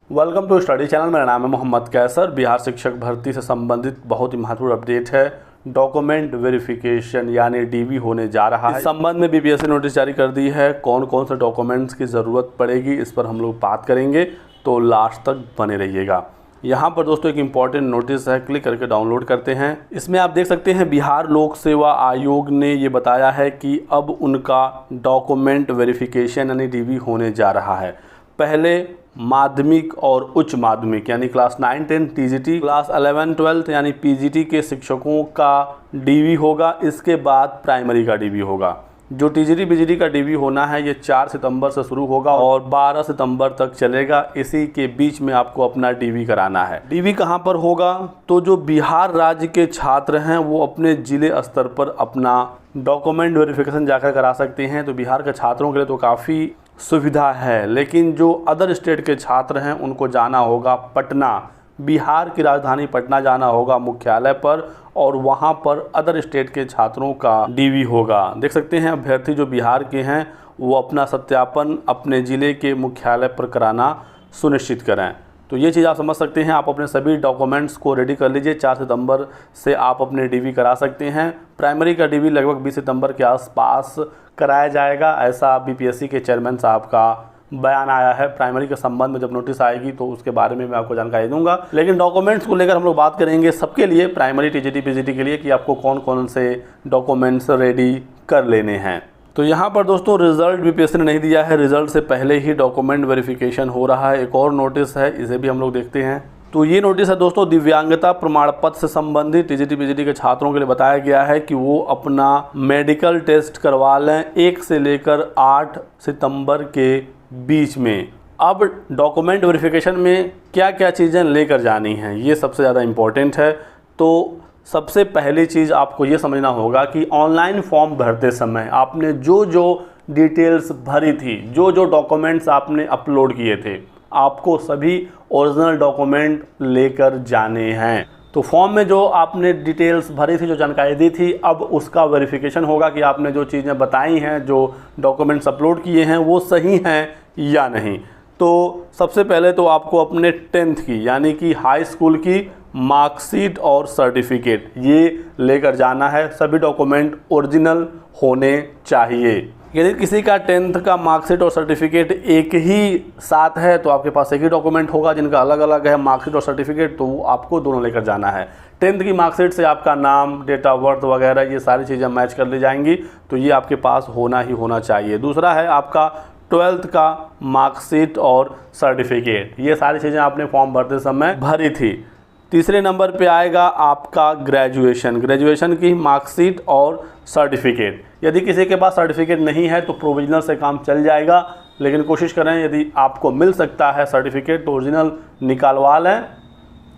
Welcome to study channel. मेरा नाम है मोहम्मद कैसर। बिहार शिक्षक भर्ती से संबंधित बहुत ही महत्वपूर्ण अपडेट है। डॉक्यूमेंट वेरिफिकेशन यानी डीवी होने जा रहा है। इस संबंध में बीपीएससी नोटिस जारी कर दी है। कौन कौन से डॉक्यूमेंट्स की ज़रूरत पड़ेगी इस पर हम लोग बात करेंगे, तो लास्ट तक बने रहिएगा। यहाँ पर दोस्तों एक इम्पॉर्टेंट नोटिस है, क्लिक करके डाउनलोड करते हैं। इसमें आप देख सकते हैं बिहार लोक सेवा आयोग ने ये बताया है कि अब उनका डॉक्यूमेंट वेरिफिकेशन यानी डीवी होने जा रहा है। पहले माध्यमिक और उच्च माध्यमिक यानी क्लास 9, 10 टीजीटी, क्लास 11, 12 यानी पीजीटी के शिक्षकों का डीवी होगा। इसके बाद प्राइमरी का डीवी होगा। जो टीजीटी पीजीटी का डीवी होना है ये 4 सितंबर से शुरू होगा और 12 सितंबर तक चलेगा। इसी के बीच में आपको अपना डीवी कराना है। डीवी कहाँ पर होगा? तो जो बिहार राज्य के छात्र हैं वो अपने जिले स्तर पर अपना डॉक्यूमेंट वेरिफिकेशन जाकर करा सकते हैं। तो बिहार के छात्रों के लिए तो काफ़ी सुविधा है, लेकिन जो अदर स्टेट के छात्र हैं उनको जाना होगा पटना, बिहार की राजधानी पटना जाना होगा मुख्यालय पर, और वहां पर अदर स्टेट के छात्रों का डीवी होगा। देख सकते हैं अभ्यर्थी जो बिहार के हैं वो अपना सत्यापन अपने ज़िले के मुख्यालय पर कराना सुनिश्चित करें। तो ये चीज़ आप समझ सकते हैं। आप अपने सभी डॉक्यूमेंट्स को रेडी कर लीजिए। 4 सितंबर से आप अपने डीवी करा सकते हैं। प्राइमरी का डीवी लगभग 20 सितंबर के आसपास कराया जाएगा, ऐसा बीपीएससी के चेयरमैन साहब का बयान आया है। प्राइमरी के संबंध में जब नोटिस आएगी तो उसके बारे में मैं आपको जानकारी दूंगा, लेकिन डॉक्यूमेंट्स को लेकर हम लोग बात करेंगे सबके लिए, प्राइमरी टीजीटी पीजीटी के लिए, कि आपको कौन कौन से डॉक्यूमेंट्स रेडी कर लेने हैं। तो यहाँ पर दोस्तों रिजल्ट बीपीएससी ने नहीं दिया है, रिजल्ट से पहले ही डॉक्यूमेंट वेरिफिकेशन हो रहा है। एक और नोटिस है, इसे भी हम लोग देखते हैं। तो ये नोटिस है दोस्तों, दिव्यांगता प्रमाण पत्र से संबंधित टीजीटी पीजीटी के छात्रों के लिए बताया गया है कि वो अपना मेडिकल टेस्ट करवा लें 1 से लेकर 8 सितंबर के बीच में। अब डॉक्यूमेंट वेरिफिकेशन में क्या क्या चीज़ें लेकर जानी हैं ये सबसे ज़्यादा इम्पोर्टेंट है। तो सबसे पहली चीज़ आपको ये समझना होगा कि ऑनलाइन फॉर्म भरते समय आपने जो जो डिटेल्स भरी थी, जो जो डॉक्यूमेंट्स आपने अपलोड किए थे, आपको सभी ओरिजिनल डॉक्यूमेंट लेकर जाने हैं। तो फॉर्म में जो आपने डिटेल्स भरी थी, जो जानकारी दी थी, अब उसका वेरिफिकेशन होगा कि आपने जो चीज़ें बताई हैं, जो डॉक्यूमेंट्स अपलोड किए हैं वो सही हैं या नहीं। तो सबसे पहले तो आपको अपने 10th की यानी कि हाई स्कूल की मार्कशीट और सर्टिफिकेट ये लेकर जाना है। सभी डॉक्यूमेंट ओरिजिनल होने चाहिए। यदि किसी का 10th का मार्कशीट और सर्टिफिकेट एक ही साथ है तो आपके पास एक ही डॉक्यूमेंट होगा। जिनका अलग अलग है मार्कशीट और सर्टिफिकेट, तो आपको दोनों लेकर जाना है। 10th की मार्कशीट से आपका नाम, डेट ऑफ बर्थ वगैरह ये सारी चीज़ें मैच कर ली जाएंगी, तो ये आपके पास होना ही होना चाहिए। दूसरा है आपका 12th का मार्कशीट और सर्टिफिकेट, ये सारी चीज़ें आपने फॉर्म भरते समय भरी थी। तीसरे नंबर पे आएगा आपका ग्रेजुएशन की मार्कशीट और सर्टिफिकेट। यदि किसी के पास सर्टिफिकेट नहीं है तो प्रोविजनल से काम चल जाएगा, लेकिन कोशिश करें यदि आपको मिल सकता है सर्टिफिकेट तो ओरिजिनल निकालवा लें,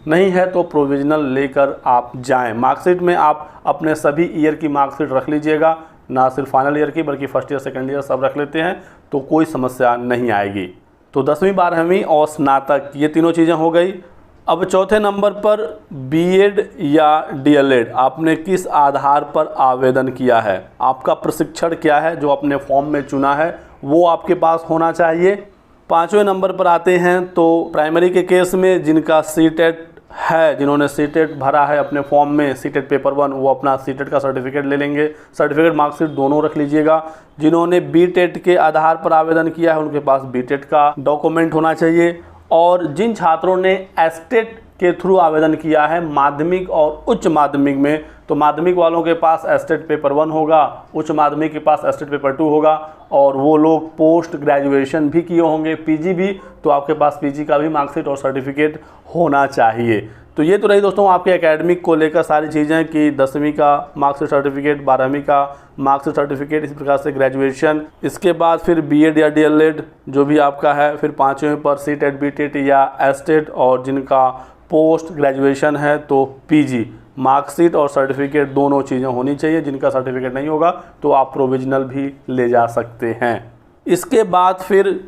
नहीं है तो प्रोविजनल लेकर आप जाएं। मार्कशीट में आप अपने सभी ईयर की मार्कशीट रख लीजिएगा, ना सिर्फ फाइनल ईयर की बल्कि फर्स्ट ईयर सेकेंड ईयर सब रख लेते हैं तो कोई समस्या नहीं आएगी। तो 10वीं 12वीं और स्नातक ये तीनों चीज़ें हो गई। अब चौथे नंबर पर बीएड या डीएलएड आपने किस आधार पर आवेदन किया है, आपका प्रशिक्षण क्या है जो अपने फॉर्म में चुना है वो आपके पास होना चाहिए। 5वें नंबर पर आते हैं तो प्राइमरी के केस में जिनका सीटेट है, जिन्होंने सीटेट भरा है अपने फॉर्म में, सीटेट पेपर 1, वो अपना सीटेट का सर्टिफिकेट ले लेंगे। सर्टिफिकेट मार्कशीट दोनों रख लीजिएगा। जिन्होंने बीटेट के आधार पर आवेदन किया है उनके पास बीटेट का डॉक्यूमेंट होना चाहिए। और जिन छात्रों ने एस्टेट के थ्रू आवेदन किया है माध्यमिक और उच्च माध्यमिक में, तो माध्यमिक वालों के पास एस्टेट पेपर 1 होगा, उच्च माध्यमिक के पास एस्टेट पेपर 2 होगा, और वो लोग पोस्ट ग्रेजुएशन भी किए होंगे, पीजी भी, तो आपके पास पीजी का भी मार्कशीट और सर्टिफिकेट होना चाहिए। तो ये तो रही दोस्तों आपके एकेडमिक को लेकर सारी चीज़ें कि 10वीं का मार्कशीट सर्टिफिकेट, 12वीं का मार्कशीट सर्टिफिकेट, इसी प्रकार से ग्रेजुएशन। इसके बाद फिर बीएड या डीएलएड जो भी आपका है, फिर 5वें पर सीटेट, बीटेट या एस्टेट, और जिनका पोस्ट ग्रेजुएशन है तो पीजी। मार्कशीट और सर्टिफिकेट दोनों चीज़ें होनी चाहिए। जिनका सर्टिफिकेट नहीं होगा तो आप प्रोविजनल भी ले जा सकते हैं। इसके बाद फिर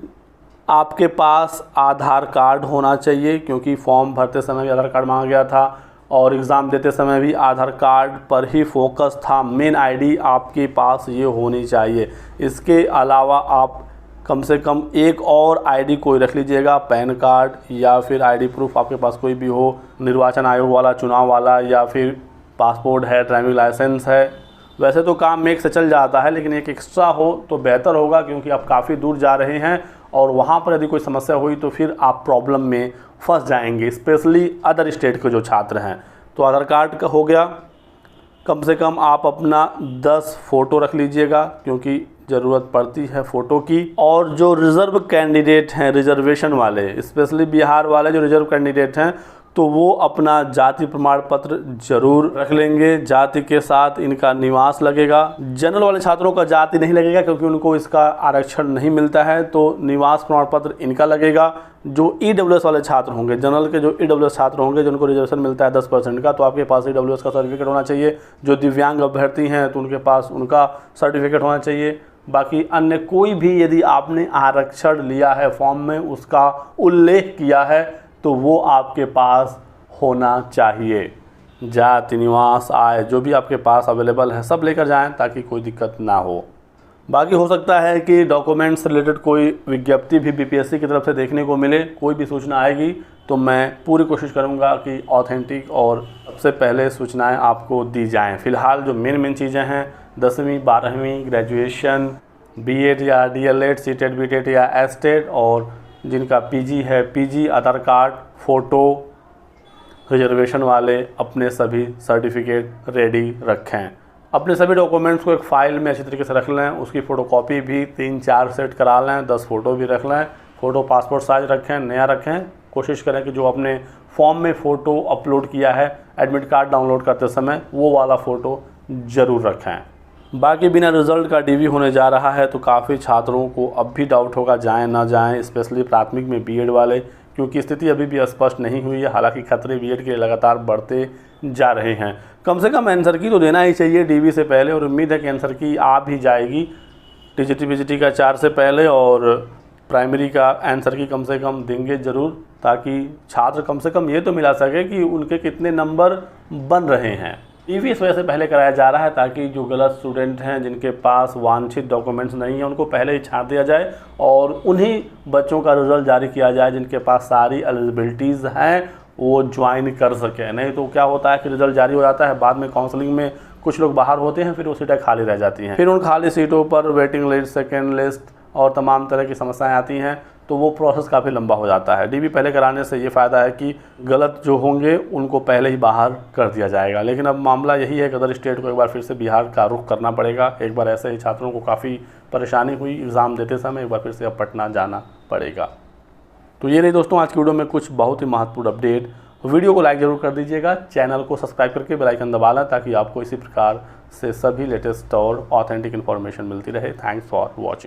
आपके पास आधार कार्ड होना चाहिए, क्योंकि फॉर्म भरते समय भी आधार कार्ड मांगा गया था और एग्ज़ाम देते समय भी आधार कार्ड पर ही फोकस था। मेन आईडी आपके पास ये होनी चाहिए। इसके अलावा आप कम से कम एक और आईडी कोई रख लीजिएगा, पैन कार्ड या फिर आईडी प्रूफ आपके पास कोई भी हो, निर्वाचन आयोग वाला, चुनाव वाला, या फिर पासपोर्ट है, ड्राइविंग लाइसेंस है। वैसे तो काम में एक से चल जाता है, लेकिन एक एक्स्ट्रा हो तो बेहतर होगा, क्योंकि आप काफ़ी दूर जा रहे हैं और वहाँ पर यदि कोई समस्या हुई तो फिर आप प्रॉब्लम में फंस जाएंगे, स्पेशली अदर स्टेट के जो छात्र हैं। तो आधार कार्ड का हो गया, कम से कम आप अपना 10 फ़ोटो रख लीजिएगा, क्योंकि ज़रूरत पड़ती है फ़ोटो की। और जो रिज़र्व कैंडिडेट हैं, रिजर्वेशन वाले, स्पेशली बिहार वाले जो रिज़र्व कैंडिडेट हैं, तो वो अपना जाति प्रमाण पत्र जरूर रख लेंगे। जाति के साथ इनका निवास लगेगा। जनरल वाले छात्रों का जाति नहीं लगेगा, क्योंकि उनको इसका आरक्षण नहीं मिलता है, तो निवास प्रमाण पत्र इनका लगेगा। जो EWS वाले छात्र होंगे, जनरल के जो EWS छात्र होंगे, जिनको रिजर्वेशन मिलता है 10% का, तो आपके पास EWS का सर्टिफिकेट होना चाहिए। जो दिव्यांग अभ्यर्थी हैं तो उनके पास उनका सर्टिफिकेट होना चाहिए। बाकी अन्य कोई भी यदि आपने आरक्षण लिया है फॉर्म में, उसका उल्लेख किया है, तो वो आपके पास होना चाहिए। जाति, निवास, आय, जो भी आपके पास अवेलेबल है सब लेकर जाएं, ताकि कोई दिक्कत ना हो। बाकी हो सकता है कि डॉक्यूमेंट्स रिलेटेड कोई विज्ञप्ति भी BPSC की तरफ से देखने को मिले, कोई भी सूचना आएगी तो मैं पूरी कोशिश करूंगा कि ऑथेंटिक और सबसे पहले सूचनाएं आपको दी जाएं। फ़िलहाल जो मेन चीज़ें हैं, 10वीं 12वीं, ग्रेजुएशन, BEd या DLEd, CTET, BTET या STET, और जिनका PG है PG, आधार कार्ड, फ़ोटो, रिजर्वेशन वाले अपने सभी सर्टिफिकेट रेडी रखें। अपने सभी डॉक्यूमेंट्स को एक फ़ाइल में अच्छी तरीके से रख लें, उसकी फ़ोटोकॉपी भी 3-4 सेट करा लें, 10 फ़ोटो भी रख लें। फ़ोटो पासपोर्ट साइज रखें, नया रखें। कोशिश करें कि जो अपने फॉर्म में फ़ोटो अपलोड किया है एडमिट कार्ड डाउनलोड करते समय, वो वाला फ़ोटो ज़रूर रखें। बाकी बिना रिज़ल्ट का DV होने जा रहा है, तो काफ़ी छात्रों को अब भी डाउट होगा जाएं ना जाएं, स्पेशली प्राथमिक में BEd वाले, क्योंकि स्थिति अभी भी स्पष्ट नहीं हुई है। हालांकि खतरे BEd के लगातार बढ़ते जा रहे हैं। कम से कम आंसर की तो देना ही चाहिए DV से पहले, और उम्मीद है कि आंसर की आ भी जाएगी TGT PGT का 4 से पहले, और प्राइमरी का आंसर की कम से कम देंगे ज़रूर, ताकि छात्र कम से कम ये तो मिला सके कि उनके कितने नंबर बन रहे हैं। DV इस वजह से पहले कराया जा रहा है, ताकि जो गलत स्टूडेंट हैं, जिनके पास वांछित डॉक्यूमेंट्स नहीं हैं, उनको पहले ही छांट दिया जाए और उन्हीं बच्चों का रिज़ल्ट जारी किया जाए जिनके पास सारी एलिजिबिलिटीज़ हैं, वो ज्वाइन कर सकें। नहीं तो क्या होता है कि रिज़ल्ट जारी हो जाता है, बाद में काउंसलिंग में कुछ लोग बाहर होते हैं, फिर वो सीटें खाली रह जाती हैं, फिर उन खाली सीटों पर वेटिंग लिस्ट, सेकेंड लिस्ट और तमाम तरह की समस्याएं आती हैं, तो वो प्रोसेस काफ़ी लंबा हो जाता है। DV पहले कराने से ये फ़ायदा है कि गलत जो होंगे उनको पहले ही बाहर कर दिया जाएगा। लेकिन अब मामला यही है कि अदर स्टेट को एक बार फिर से बिहार का रुख करना पड़ेगा। एक बार ऐसे ही छात्रों को काफ़ी परेशानी हुई एग्ज़ाम देते समय, एक बार फिर से अब पटना जाना पड़ेगा। तो ये रही दोस्तों आज की वीडियो में कुछ बहुत ही महत्वपूर्ण अपडेट। वीडियो को लाइक ज़रूर कर दीजिएगा, चैनल को सब्सक्राइब करके बेल आइकन दबा लें, ताकि आपको इसी प्रकार से सभी लेटेस्ट और ऑथेंटिक इन्फॉर्मेशन मिलती रहे। Thanks for watching.